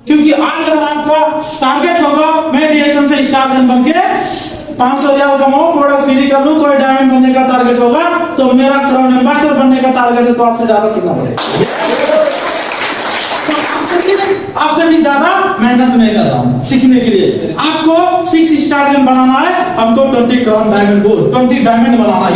क्योंकि आज अगर आपका टारगेट होगा मैं डीएक्शन से स्टार जन बन के 500 रियाल कमाऊं, प्रोडक्ट फ्री कर लूं, कोई डायमंड बनने का टारगेट होगा, तो मेरा क्राउन एम्बेसडर बनने का टारगेट है, तो आपसे ज्यादा सीखना पड़ेगा। आपसे भी ज्यादा मेहनत मैं कर रहा हूं सीखने के लिए। आपको 6 स्टार जन बनाना है, हमको 20 क्राउन डायमंड बोल 20 डायमंड बनाना है।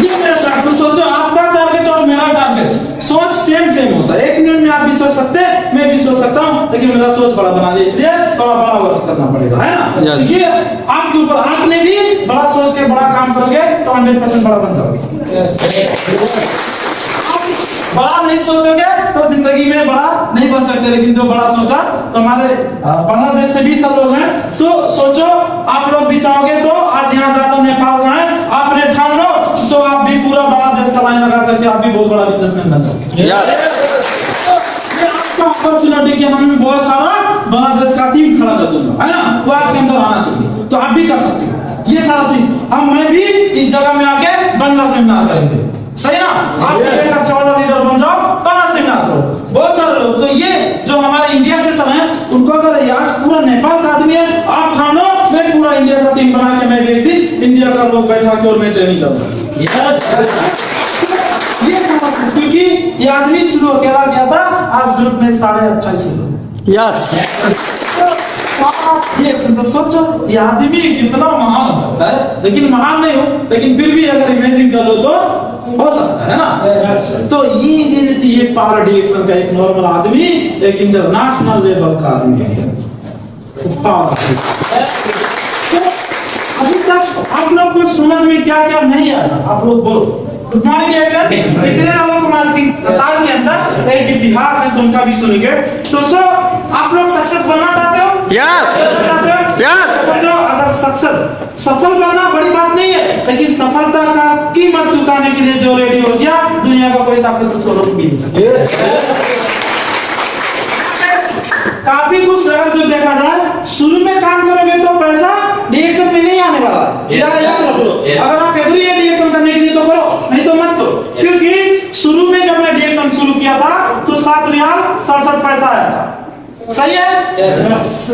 ये मेरा टारगेट। सोचो आपका टारगेट और मेरा टारगेट सोच सेम होता है। 1 मिनट में आप भी सोच सकते हैं, मैं भी सोच सकता हूं, लेकिन मेरा सोच बड़ा बना दिया, इसलिए थोड़ा बड़ा वर्क करना पड़ेगा, है ना। ये आपके ऊपर, आपने भी बड़ा सोच के बड़ा काम करोगे तो 100% बड़ा बन जाओगे। बड़ा नहीं सोचोगे तो जिंदगी में बड़ा नहीं बन सकते। लेकिन जो बड़ा सोचा, तो हमारे बांग्लादेश से भी सब लोग हैं, तो सोचो आप लोग भी चाहोगे तो आज यहाँ ज्यादा नेपाल का है, आपने ठान लो तो आप भी पूरा बांग्लादेश का लाइन लगा सकते, आप भी बहुत बड़ा बिजनेसमैन बन सकते। अपॉर्चुनिटी के हम बहुत सारा बांग्लादेश का टीम खड़ा कर दूंगा, है ना, वो आपके अंदर आना चाहिए, तो आप भी कर सकते हो ये सारा चीज। हम मैं भी इस जगह में आके बनना सेमिनार करेंगे, सही ना। आप भी एक अच्छा वाला लीडर बन जाओ, बना सेमिनार करो। बहुत सारे लोग, तो ये जो हमारे इंडिया से सब हैं, उनको अगर आज पूरा नेपाल का आदमी है, आप ठान लो मैं पूरा इंडिया का टीम बना के मैं भी एक दिन इंडिया का लोग बैठा के और मैं ट्रेनिंग करूंगा। क्योंकि ये आदमी शुरू अकेला गया था, आज ग्रुप में 28.5 लोग। यस, ये तो सोचो ये आदमी कितना महान हो सकता है, लेकिन महान नहीं हो, लेकिन फिर भी अगर इमेजिन कर लो तो हो सकता है ना। तो ये यूनिटी, ये पावर डीएक्शन का एक नॉर्मल आदमी एक इंटरनेशनल लेवल का आदमी है, पावर। अभी तक आप लोग को समझ में क्या क्या नहीं आया, आप लोग बोलो। मार्केट एक्शन कितने लोगों को मार्केटिंग कतार के अंदर एक इतिहास है, तो उनका भी सुनेंगे। तो सो आप लोग सक्सेस बनना चाहते हो? Yes yes. तो अगर सक्सेस, सफल बनना बड़ी बात नहीं है, लेकिन सफलता का कीमत चुकाने के लिए जो रेडी हो गया, दुनिया का कोई ताकत उसको रोक भी नहीं सकती। काफी कुछ अगर जो देखा जाए, शुरू में काम करोगे तो पैसा डीएक्शन में नहीं आने वाला, याद रखो। अगर आप एग्री है डीएक्शन करने के लिए तो करो, नहीं तो मत करो। क्योंकि शुरू में जब मैं डीएक्शन शुरू किया था तो 7 रियाल 67 पैसा आया था, सही है।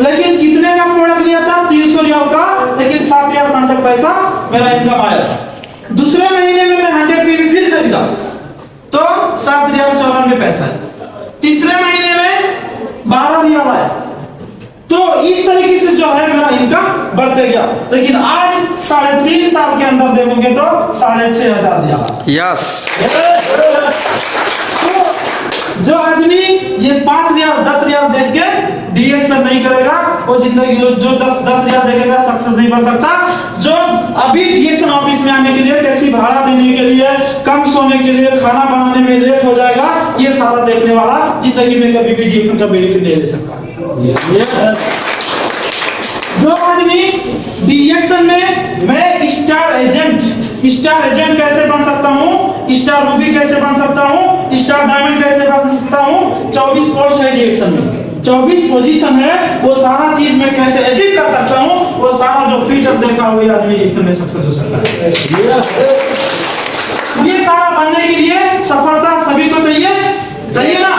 लेकिन कितने का प्रोडक्ट लिया था? 300 रियाल का, लेकिन 7 रियाल 67 पैसा मेरा इनकम आया था। दूसरे महीने में मैं 100 पीवी फिर खरीदा तो 7 रियाल 94 पैसा है। तीसरे महीने में 12 रियाल आया। तो इस तरीके से जो है मेरा इनकम बढ़ते गया। लेकिन आज 3.5 साल के अंदर देखोगे तो 6,500 रियाल। यस। जो आदमी ये 5 रियाल 10 रियाल देख के डीएक्शन नहीं करेगा, वो जिंदगी जो 10 रियाल देखेगा सक्सेस नहीं बन सकता। जो अभी डीएक्शन ऑफिस में आने के लिए, टैक्सी भाड़ा देने के लिए, कम सोने के लिए, खाना बनाने में लेट हो जाएगा, ये सारा देखने वाला जिंदगी में कभी भी डीएक्शन का बेनिफिट नहीं ले सकता। जो आदमी डीएक्शन में मैं स्टार एजेंट कैसे बन सकता हूँ, स्टार रूबी कैसे बन सकता हूँ, स्टार डायमंड कैसे बन सकता हूँ, 24 पोस्ट है डीएक्शन में, 24 पोजीशन है, वो सारा चीज मैं कैसे अचीव कर सकता हूँ, वो सारा जो फीचर देखा हुआ आदमी डीएक्शन में सक्सेस हो सकता है। ये सारा बनने के लिए सफलता सभी को चाहिए ना।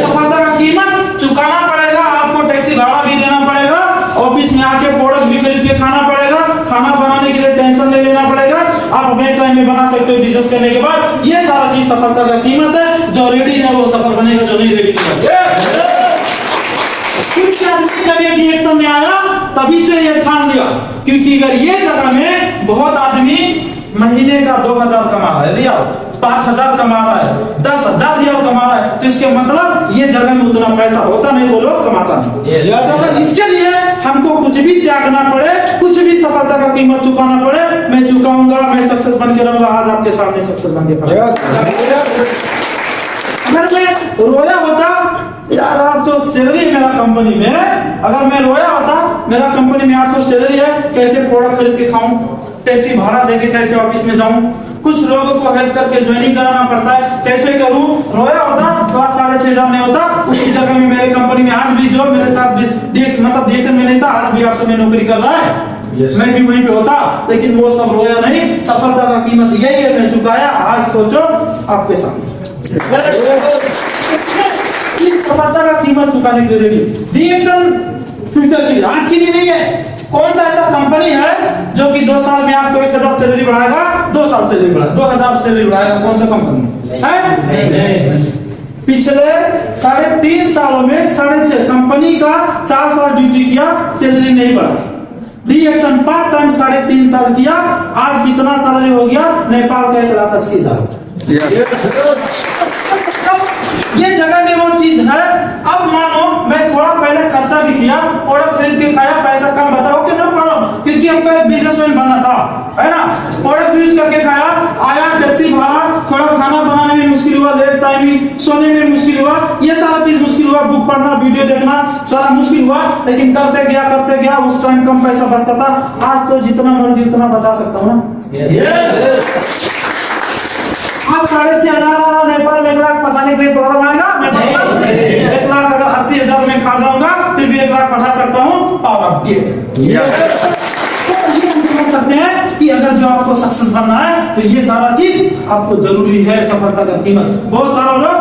सफलता का कीमत चुकाना पड़ेगा, आपको टैक्सी भाड़ा भी देना पड़ेगा, ऑफिस में आके प्रोडक्ट भी खरीद के खाना पड़ेगा, खाना बनाने के लिए टेंशन नहीं लेना पड़ेगा, आप अपने टाइम में बना सकते हो बिजनेस करने के बाद। ये सारा चीज सफलता का कीमत है। जो रेडी है वो सफल बनेगा, जो नहीं रेडी जब ये डीएक्शन में आया तभी से ये ठान लिया। क्योंकि अगर ये जगह में बहुत आदमी महीने का 2,000 कमा रहा है रियाल, 5,000 कमा रहा है, 10,000 रियाल कमा रहा है, तो इसके मतलब ये जगह में उतना पैसा होता नहीं, वो लोग कमाता नहीं। तो इसके लिए हमको कुछ भी त्यागना पड़े, कुछ भी सफलता का कीमत चुकाना पड़े, मैं चुकाऊंगा, मैं सक्सेस बन के रहूंगा। आज आपके सामने सक्सेस बन के खड़ा। अगर मैं रोया होता, यार 800 सैलरी है मेरा कंपनी में, अगर मैं रोया होता मेरा कंपनी में 800 सैलरी है, कैसे प्रोडक्ट खरीद के खाऊं, टैक्सी भाड़ा देके कैसे ऑफिस में जाऊं, कुछ लोगों को हेल्प करके ज्वाइनिंग कराना पड़ता है, कैसे करूं। रोया होता तो आज 6,500 नहीं होता। उसी जगह में मेरे कंपनी में आज भी जो मेरे साथ मतलब डीएक्शन में नहीं था, आज भी 800 में नौकरी कर रहा है। मैं भी वहीं पे होता, लेकिन वो सब रोया नहीं। सफलता का कीमत यही है, मैं चुकाया। आज सोचो आपके सामने सफलता का कीमत चुकाने के लिए रेडी। डीएक्शन फ्यूचर के लिए, आज के लिए नहीं है। कौन सा ऐसा कंपनी है जो कि 2 साल में आपको 1000 सैलरी बढ़ाएगा, 2 साल सैलरी बढ़ाएगा, 2000 सैलरी बढ़ाएगा? कौन सा कंपनी है? नहीं। पिछले 3.5 सालों में 6.5 कंपनी का 4 साल ड्यूटी किया, सैलरी नहीं बढ़ा। डीएक्शन पार्ट टाइम 3.5 साल किया, आज कितना सैलरी हो गया? नेपाल का 1,80,000। ये जगह में वो चीज है। अब मानो मैं थोड़ा पहले खर्चा भी किया, प्रोडक्ट खरीद के खाया, पैसा कम बचा, ओके नो प्रॉब्लम, क्योंकि हमको एक बिजनेसमैन बनना था, है ना। प्रोडक्ट यूज करके खाया, आया, टैक्सी भाड़ा, थोड़ा खाना बनाने में मुश्किल हुआ, लेट टाइमिंग, सोने में मुश्किल हुआ, ये सारा चीज मुश्किल हुआ, बुक पढ़ना, वीडियो देखना सारा मुश्किल हुआ, लेकिन करते गया, उस टाइम कम पैसा बचता था। आज तो जितना मर्जी उतना बचा सकता हूँ ना। आज 6,500 नेपाल में 1 लाख पठाने के लिए प्रॉब्लम आएगा? नेपाल 1 लाख अगर 80,000 में खा जाऊंगा फिर भी 1 लाख पठा सकता हूँ। पावर ऑफ डीएक्शन। समझ सकते हैं कि अगर जो आपको सक्सेस बनना है तो ये सारा चीज आपको जरूरी है। सफलता का कीमत। बहुत सारे लोग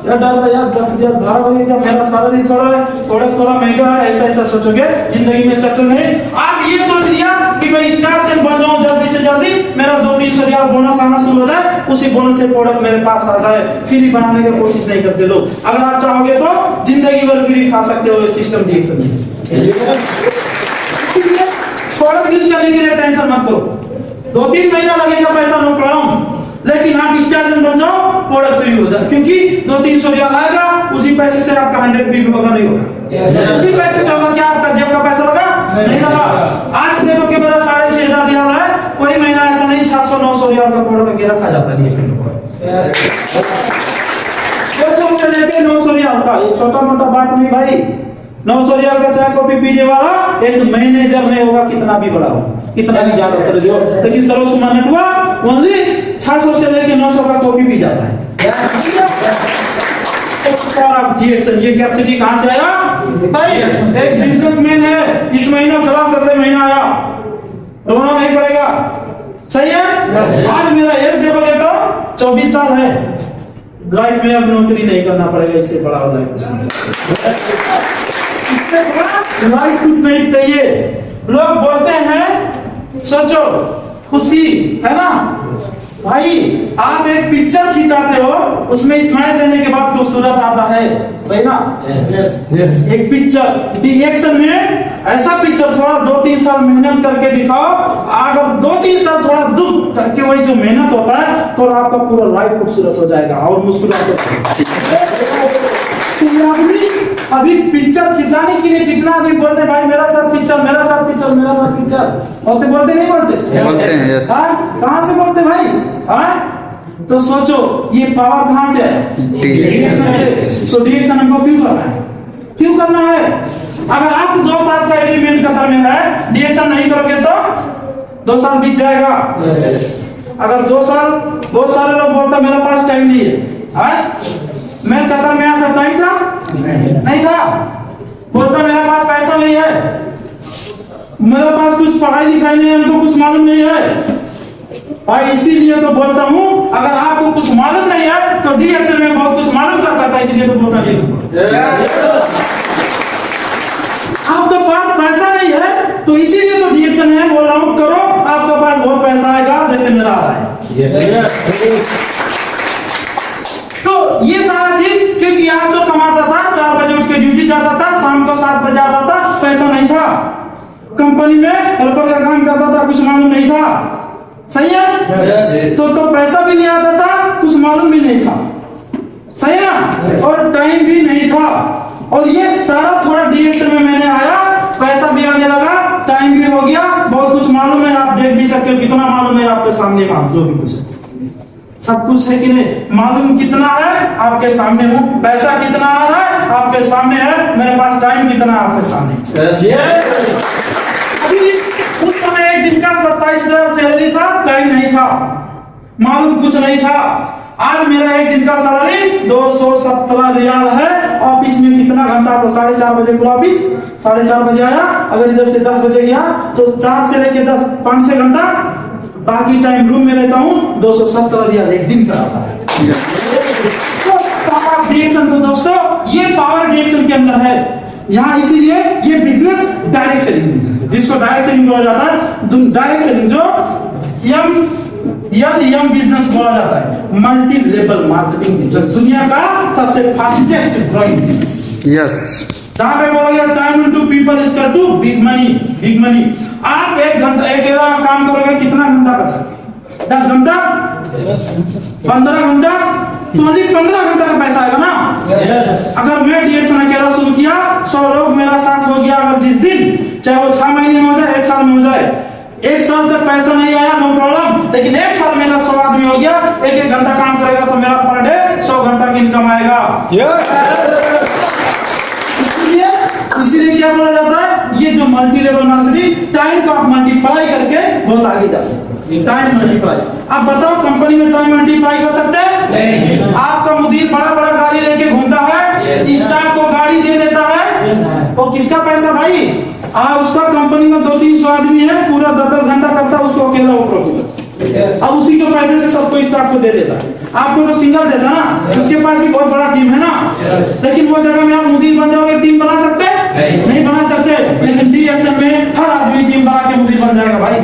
यार डर यार 10,000 भाड़ा हो गया, मेरा सैलरी थोड़ा महंगा है, ऐसा सोचोगे, जिंदगी में सक्सेस नहीं। आप ये सोच लिया कि मैं स्टार से बन जाऊं जल्दी से जल्दी, मेरा 200-300 रियाल बोनस आना शुरू हो जाए, उसी बोनस से प्रोडक्ट मेरे पास आ जाए, फ्री बनाने की कोशिश नहीं करते लोग। अगर आप चाहोगे तो जिंदगी भर फ्री खा सकते हो। सिस्टम डीएक्शन प्रोडक्ट यूज करने के लिए टेंशन मत करो, 2-3 महीना लगेगा, पैसा नो प्रॉब्लम, लेकिन आप स्टार बन जाओ, प्रोडक्ट फ्री हो जाए, क्योंकि 200-300 रियाल आएगा, उसी पैसे से आपका 100 भी होगा नहीं होगा? उसी पैसे से होगा। क्या आपका जेब का पैसा लगा? नहीं लगा। आज देखो कि मेरा 6,500 रियाल है, कोई महीना ऐसा नहीं 700-900 रियाल का प्रोडक्ट अकेला खा जाता है। 900 रियाल का ये छोटा मोटा बात नहीं भाई। 900 रियाल का चाय कॉफी पीने वाला एक मैनेजर नहीं होगा, कितना भी बड़ा हो, कितना भी ज्यादा सैलरी हो, लेकिन सरोज कुमार नेटवा ओनली 600 से लेके 900 का कॉफी पी जाता है। ये कैपेसिटी कहां से आया भाई? एक बिजनेसमैन है, इस महीना खलास, अगले महीना आया, रोना नहीं पड़ेगा। सही है। आज मेरा एज देखोगे तो 24 साल है। लाइफ में अब नौकरी नहीं करना पड़ेगा, इससे बड़ा लाइफ कुछ नहीं चाहिए। लोग बोलते हैं सोचो खुशी है ना भाई, आप एक पिक्चर खिंचाते हो, उसमें स्माइल देने के बाद खूबसूरत आता है, सही ना? yes. एक पिक्चर डीएक्शन में ऐसा पिक्चर थोड़ा 2-3 साल मेहनत करके दिखाओ, अगर 2-3 साल थोड़ा दुख करके वही जो मेहनत होता है तो आपका पूरा लाइफ खूबसूरत हो जाएगा और मुस्कुराते अभी पिक्चर खिंचाने के लिए कितना आदमी बोलते हैं भाई मेरा साथ पिक्चर बोलते नहीं हैं? यस। कहां से बोलते भाई? तो सोचो ये पावर कहां से है? डीएक्शन। तो डीएक्शन हमको क्यों करना है? अगर आप 2 साल का एग्रीमेंट कतर में है, डीएक्शन नहीं करोगे तो 2 साल बीत जाएगा। अगर 2 साल, बहुत सारे लोग बोलते मेरे पास टाइम नहीं है। मैं कतर में आया था, टाइम था? नहीं था। बोलता मेरे पास पैसा नहीं है, मेरे पास कुछ पढ़ाई लिखाई नहीं है, हमको कुछ मालूम नहीं है भाई। इसीलिए तो बोलता हूँ अगर आपको कुछ मालूम नहीं है तो डीएक्शन में बहुत कुछ मालूम कर सकता है, इसीलिए तो बोलता आपके पास पैसा नहीं है तो इसीलिए तो डीएक्शन है। बोल रहा हूँ करो, आपके पास बहुत पैसा आएगा जैसे मेरा आ रहा है। तो ये सारा चीज क्योंकि आप जो कमाता था, 4 बजे उठ के ड्यूटी जाता था, शाम को 7 बजे आता था, पैसा नहीं था, कंपनी में हेल्पर का काम करता था, कुछ मालूम नहीं था। सही है। तो पैसा भी नहीं आता था, कुछ मालूम भी नहीं था, सही है ना? और टाइम भी नहीं था। और ये सारा थोड़ा डीएक्शन में मैंने आया, पैसा भी आने लगा, टाइम भी हो गया, बहुत कुछ मालूम है। आप देख भी सकते हो कितना मालूम है आपके सामने, आप जो भी कुछ है सब कुछ है कि नहीं? मालूम कितना है आपके सामने हूँ, पैसा कितना आ रहा है आपके सामने है, मेरे पास टाइम कितना है आपके सामने। अभी उस समय एक दिन का 27,000 सैलरी था, टाइम नहीं था, मालूम कुछ नहीं था। आज मेरा एक दिन का सैलरी 217 रियाल है। ऑफिस में कितना घंटा? तो 4:30 बजे खुला ऑफिस, 4:30 बजे आया, अगर इधर से 10 बजे गया तो 4 से लेके 10 5-6 घंटा, बाकी टाइम रूम में रहता हूँ। 217 रियाल एक दिन का आता है। तो डीएक्शन तो दोस्तों ये पावर डिरेक्शन के अंदर है यहाँ, इसीलिए ये बिजनेस डायरेक्ट सेलिंग बिजनेस है, जिसको डायरेक्ट सेलिंग बोला जाता है। डायरेक्ट सेलिंग जो एम बिजनेस बोला जाता है, मल्टी लेवल मार्केटिंग बिजनेस, दुनिया का सबसे फास्टेस्ट ग्रोइंग बिजनेस। यस, जहां पे बोलोगे time into people is equal to big money, big money. आप 1 घंटा 1 काम करोगे, कितना घंटा कर सकते? 10 घंटा, 15 घंटा, तो ओनली 15 घंटा का पैसा आएगा ना। अगर मैं डिरेक्शन अकेला शुरू किया, 100 लोग मेरा साथ हो गया, अगर जिस दिन, चाहे वो 6 महीने में हो जाए, 1 साल में हो जाए, 1 साल तक पैसा नहीं आया, नो प्रॉब्लम, लेकिन 1 साल में 100 आदमी हो गया, 1-1 घंटा काम करेगा तो मेरा पर डे 100 घंटा की इनकम आएगा। इसीलिए क्या बोला जाता है, ये जो मल्टी लेवल मार्केटिंग, टाइम को आप मल्टीप्लाई करके बहुत आगे जा सकते हैं। टाइम मल्टीप्लाई, आप बताओ कंपनी में टाइम मल्टीप्लाई कर सकते हैं? नहीं। आपका मुदीर बड़ा बड़ा गाड़ी लेके घूमता है, स्टाफ को गाड़ी दे देता है, वो किसका पैसा भाई? उसका कंपनी में 200-300 आदमी है, पूरा 10-10 घंटा करता है, उसको अकेला वो प्रॉफिट, अब उसी के पैसे से सबको स्टाफ को दे देता है। आपको तो सिंगल देता ना, उसके पास भी बहुत बड़ा टीम है ना, लेकिन वो जगह में आप मुदीर बन जाओगे, टीम बना सकते हैं? नहीं बना सकते, लेकिन डी एक्शन में हर आदमी टीम बना के मुदीर बन जाएगा भाई।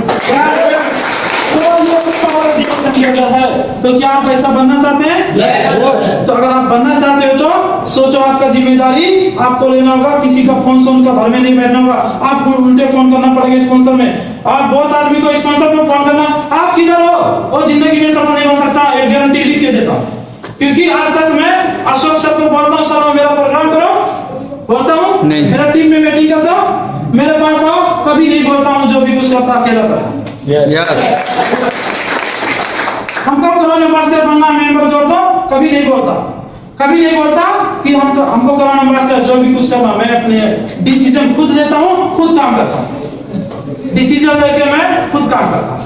तो क्या आप ऐसा बनना चाहते हैं? तो अगर आप बनना चाहते हो तो सोचो, आपका जिम्मेदारी आपको लेना होगा, किसी का फोन का भर में नहीं बैठना होगा, आपको उल्टे फोन करना पड़ेगा स्पॉन्सर में। आप बहुत आदमी को स्पॉन्सर में फोन करना, आप किधर हो, वो जिंदगी में सफल नहीं बन सकता, एक गारंटी लिख के देता हूँ। क्योंकि आज तक मैं अशोक सर को बोलता हूँ, सर मेरा प्रोग्राम करो, बोलता हूँ मेरा टीम में मीटिंग कर दो, मेरे पास आओ, कभी नहीं बोलता हूँ जो भी कुछ करता अकेला करो। हमको कोरोना मास्टर बनना, मेंबर जोड़ दो, कभी नहीं बोलता, कभी नहीं बोलता कि हमको कोरोना मास्टर जो भी कुछ करना, मैं अपने डिसीजन खुद लेता हूँ, खुद काम करता हूँ, डिसीजन लेके मैं खुद काम करता हूँ।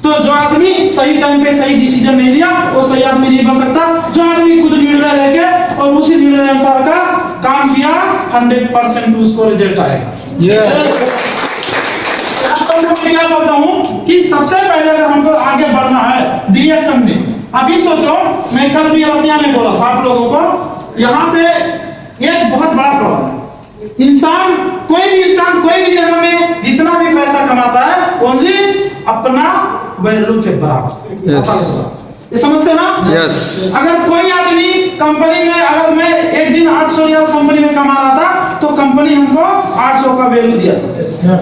तो जो आदमी सही टाइम पे सही डिसीजन नहीं लिया, वो सही आदमी नहीं बन सकता। जो आदमी खुद निर्णय लेके और उसी निर्णय अनुसार का काम किया, 100% उसको रिजल्ट आएगा। क्या बोलता हूँ कि सबसे पहले अगर हमको आगे बढ़ना है डी एक्शन में, अभी सोचो, मैं कल भी रतिया में बोला था आप लोगों को, यहाँ पे एक बहुत बड़ा प्रॉब्लम है। इंसान, कोई भी जगह में जितना भी पैसा कमाता है, ओनली अपना वैल्यू के बराबर। ये समझते ना? यस। अगर कोई आदमी कंपनी में, अगर मैं एक दिन 800 या कंपनी में कमा रहा था, तो कंपनी हमको 800 का वैल्यू दिया था,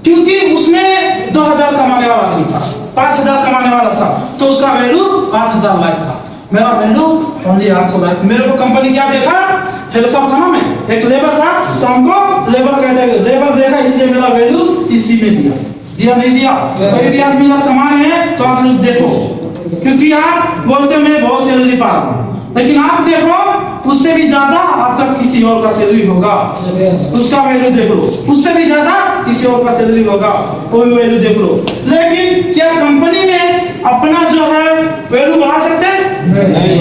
क्योंकि उसमें 2000 कमाने वाला आदमी था, 5000 कमाने वाला था, तो उसका वैल्यू 5000 लाख था, मेरा वैल्यू ओनली 800 लाख। मेरे को कंपनी क्या देखा, हेल्पर था ना, मैं एक लेबर था, तो हमको लेबर कैटेगरी लेबर देखा, इसलिए मेरा वैल्यू इसी में दिया नहीं दिया। कोई भी आदमी अगर कमा रहे हैं तो आप लोग देखो, क्योंकि आप बोलते मैं बहुत सैलरी पा रहा हूँ, लेकिन आप देखो उससे भी ज्यादा आपका किसी और का सैलरी होगा, उसका वैल्यू देख लो, उससे भी ज्यादा किसी और का सैलरी होगा, वो भी वैल्यू देख लो। लेकिन क्या कंपनी में अपना जो है वैल्यू बढ़ा सकते हैं?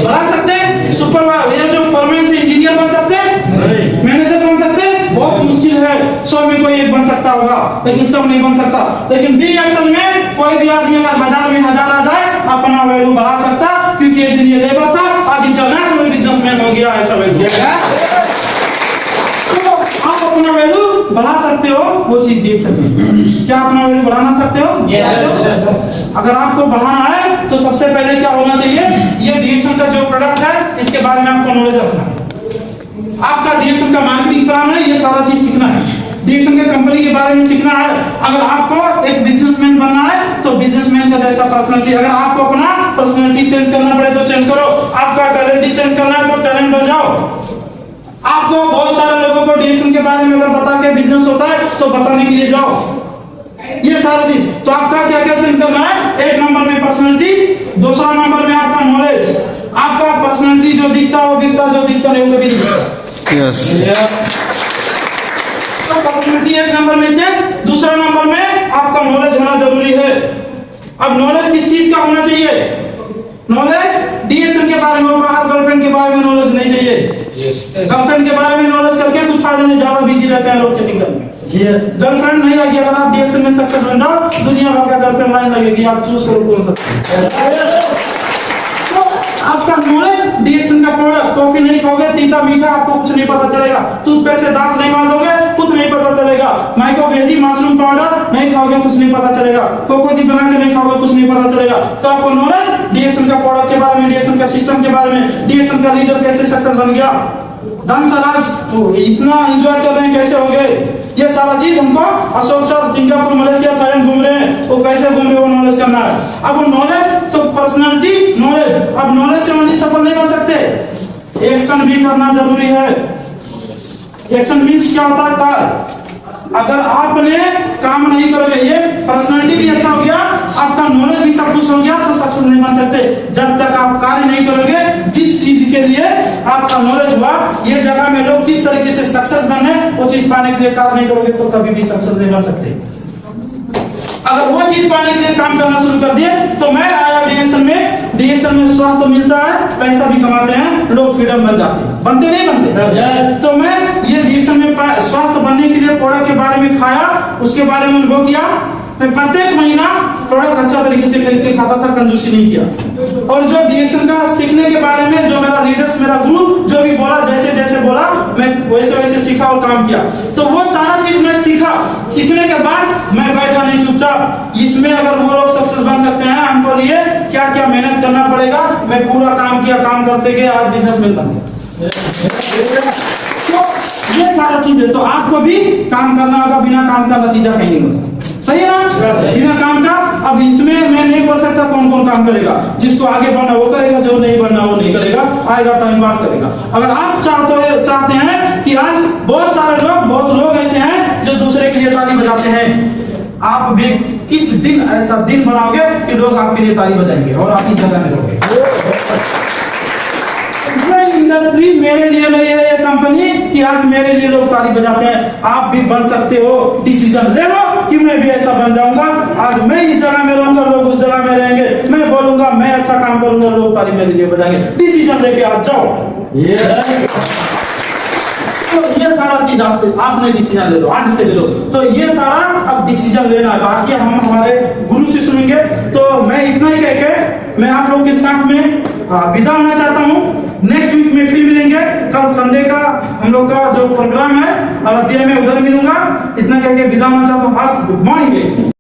बढ़ा सकते हैं? सुपरवाइजर जो फोरमैन से इंजीनियर बन सकते हैं? मैनेजर बन सकते हैं? बहुत मुश्किल है, 100 में कोई एक बन सकता होगा, लेकिन सब नहीं बन सकता। लेकिन डी एक्शन में कोई भी आदमी अगर 1000 में 1000 आ जाए, अपना वैल्यू बढ़ा सकता, क्योंकि एक दिन ये लेबर था, आज इंटरनेशनल बिजनेसमैन हो गया, ऐसा वैल्यू आप अपना वैल्यू बढ़ा सकते हो, वो चीज देख सकते हैं। क्या अपना वैल्यू बढ़ाना सकते हो? अगर आपको बढ़ाना है तो सबसे पहले क्या होना चाहिए, ये डीएक्शन का जो प्रोडक्ट है, इसके बारे में आपको नॉलेज रखना है। आपका डीएक्शन का मार्केटिंग प्लान है, ये सारा चीज सीखना है, डीएक्शन के कंपनी के बारे में सीखना है। अगर आपको एक बिजनेसमैन बनना है तो बिजनेसमैन का जैसा पर्सनालिटी, अगर आपको अपना पर्सनालिटी चेंज करना पड़े तो चेंज करो, आपका टैलेंट चेंज करना है तो टैलेंट बन जाओ। आपको बहुत सारे लोगों को डीएक्शन के बारे में अगर बता के बिजनेस होता है तो बताने के लिए जाओ, ये सारी चीज। तो आपका क्या क्या चेंज करना है, 1 नंबर में पर्सनालिटी, दूसरा नंबर में आपका नॉलेज। आपका पर्सनालिटी जो दिखता है वो दिखता, जो दिखता नहीं वो कभी नहीं दिखता। यस। तो पर्सनालिटी 1 नंबर में चेंज, दूसरा नंबर में आपका नॉलेज होना जरूरी है। अब नॉलेज किस चीज का होना चाहिए? नॉलेज डीएक्शन के बारे में, बाहर गर्लफ्रेंड के बारे में नॉलेज नहीं चाहिए। गर्लफ्रेंड के बारे में नॉलेज करके कुछ फायदा नहीं, ज्यादा बिजी रहते हैं लोग चैटिंग करने। गर्लफ्रेंड नहीं लगी, अगर आप डीएक्शन में सक्सेस बन जाओ, दुनिया भर का गर्लफ्रेंड लाइन लगेगी, आप चूज करो कौन सा। आपका नॉलेज डीएक्शन का प्रोडक्ट, कॉफी नहीं खाओगे तीता मीठा आपको कुछ नहीं पता चलेगा, टूथपेस्ट से दांत नहीं मांजोगे कुछ नहीं पता चलेगा, माइक्रो वेजी मशरूम पाउडर नहीं खाओगे कुछ नहीं पता चलेगा, कोकोजी बना के नहीं खाओगे कुछ नहीं पता चलेगा। तो आपको नॉलेज डीएक्शन का प्रोडक्ट के बारे में, डीएक्शन का सिस्टम के बारे में, डीएक्शन का लीडर कैसे सक्सेस बन गया, धनसराज इतना एंजॉय कर रहे हैं कैसे हो गए, ये सारा चीज हमको Ashok sir Singapore Malaysia Thailand घूम रहे हैं, वो कैसे घूम रहे हैं वो नॉलेज करना है। अब वो नॉलेज तो पर्सनालिटी नॉलेज, अब नॉलेज से ओनली सफल नहीं बन सकते, एक्शन भी करना जरूरी है। एक्शन मींस क्या होता है, कार्य। अगर आपने काम नहीं करोगे, ये पर्सनालिटी भी अच्छा हो गया, आपका नॉलेज भी सब कुछ हो गया तो सक्सेस नहीं बन सकते। जब तक आप कार्य नहीं करोगे, जिस चीज के लिए आपका नॉलेज हुआ, ये जगह में लोग किस तरीके से सक्सेस बने, वो चीज पाने के लिए कार्य नहीं करोगे तो कभी भी सक्सेस नहीं बन सकते। अगर वो चीज पाने के लिए काम करना शुरू कर दिए, तो मैं आया डीएक्शन में, डीएक्शन में स्वास्थ्य मिलता है, पैसा भी कमाते हैं, लोग फ्रीडम बन जाते हैं, बनते नहीं बनते। yes. तो मैं ये डीएक्शन में स्वास्थ्य बनने के लिए प्रोडक्ट के बारे में खाया, उसके बारे में अनुभव किया, मैं प्रत्येक महीना प्रोडक्ट अच्छा तरीके से खरीद के खाता था, कंजूसी नहीं किया। और जो डीएक्शन का सीखने के बारे में जो मेरा लीडर्स, मेरा गुरु जो भी बोला, जैसे जैसे बोला मैं वैसे वैसे सीखा और काम किया, तो वो सारा चीज मैं सीखा। सीखने के बाद मैं बैठा नहीं चुपचाप, इसमें अगर वो लोग सक्सेस बन सकते हैं, हमको लिए क्या क्या मेहनत करना पड़ेगा, मैं पूरा काम किया, काम करते गए, आज बिजनेसमैन बन गया। तो ये सारा चीज है, तो आपको भी काम करना होगा, बिना काम का नतीजा कहीं नहीं होता, सही है ना, बिना काम का। अब इसमें मैं नहीं बोल सकता कौन कौन काम करेगा, जिसको आगे बढ़ना वो करेगा, जो नहीं बढ़ना वो नहीं करेगा, आएगा टाइम पास करेगा। अगर आप चाहते हैं कि आज बहुत लोग ऐसे हैं जो दूसरे के लिए ताली बजाते हैं, आप भी किस दिन ऐसा दिन बनाओगे कि लोग आपके लिए ताली बजाएंगे और आप इस जगह में रहोगे। इंडस्ट्री मेरे लिए नहीं है ये कंपनी कि आज मेरे लिए लोग ताली बजाते हैं, आप भी बन सकते हो। डिसीजन ले लो कि मैं भी ऐसा बन जाऊंगा, आज मैं इस जगह में रहूंगा, लोग उस जगह में रहेंगे, मैं बोलूंगा मैं अच्छा काम करूंगा, लोग ताली मेरे लिए बजाएंगे। डिसीजन लेके आज जाओ। तो ये सारा चीज आपने डिसीजन ले लो, आज से ले लो। तो ये सारा अब डिसीजन लेना है, बाकी हम हमारे गुरु से सुनेंगे। तो मैं इतना ही कह के मैं आप लोगों के साथ में विदा होना चाहता हूँ। नेक्स्ट वीक में फिर मिलेंगे, कल संडे का हम लोग का जो प्रोग्राम है अयोध्या में, उधर मिलूंगा। इतना कह के विदा होना चाहता हूँ। Good morning.